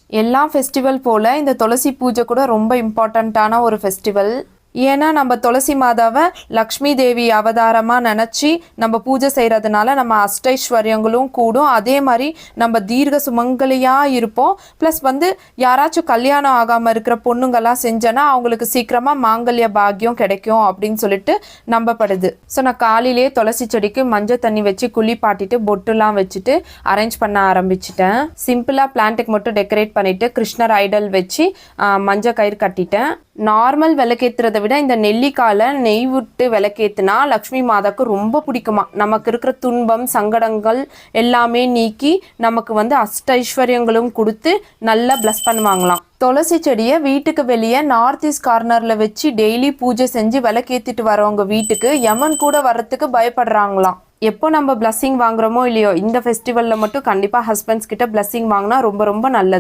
எல்லா ஃபெஸ்டிவல் போல் இந்த துளசி பூஜை கூட ரொம்ப இம்பார்ட்டண்ட்டான ஒரு ஃபெஸ்டிவல். ஏன்னா நம்ம துளசி மாதாவை லக்ஷ்மி தேவி அவதாரமாக நினச்சி நம்ம பூஜை செய்கிறதுனால நம்ம அஷ்டைஸ்வர்யங்களும் கூடும். அதே மாதிரி நம்ம தீர்க்க சுமங்கலியாக இருப்போம். ப்ளஸ் யாராச்சும் கல்யாணம் ஆகாமல் இருக்கிற பொண்ணுங்கள்லாம் செஞ்சோன்னா அவங்களுக்கு சீக்கிரமாக மாங்கல்ய பாக்கியம் கிடைக்கும் அப்படின்னு சொல்லிட்டு நம்பப்படுது. ஸோ நான் காலையிலேயே துளசி செடிக்கு மஞ்சள் தண்ணி வச்சு குளிப்பாட்டிட்டு பொட்டுலாம் வச்சுட்டு அரேஞ்ச் பண்ண ஆரம்பிச்சிட்டேன். சிம்பிளாக பிளான்ட்டுக்கு மட்டும் டெக்கரேட் பண்ணிவிட்டு கிருஷ்ணர் ஐடல் வச்சு மஞ்சள் கயிறு கட்டிட்டேன். நார்மல் விளக்கேற்றுறதை விட இந்த நெல்லிக்காயில் நெய் விட்டு விளக்கேற்றுனா லக்ஷ்மி மாதாவுக்கு ரொம்ப பிடிக்குமா. நமக்கு இருக்கிற துன்பம் சங்கடங்கள் எல்லாமே நீக்கி நமக்கு அஷ்டைஸ்வர்யங்களும் கொடுத்து நல்லா ப்ளஸ் பண்ணுவாங்களாம். துளசி செடியை வீட்டுக்கு வெளியே நார்த் ஈஸ்ட் கார்னரில் வச்சு டெய்லி பூஜை செஞ்சு விளக்கேற்றிட்டு வரவங்க வீட்டுக்கு யமன் கூட வர்றதுக்கு பயப்படுறாங்களாம். எப்போ நம்ம பிளஸ்ஸிங் வாங்குறோமோ இல்லையோ இந்த ஃபெஸ்டிவலில் மட்டும் கண்டிப்பாக ஹஸ்பண்ட்ஸ் கிட்ட பிளஸ்ஸிங் வாங்கினா ரொம்ப ரொம்ப நல்லது.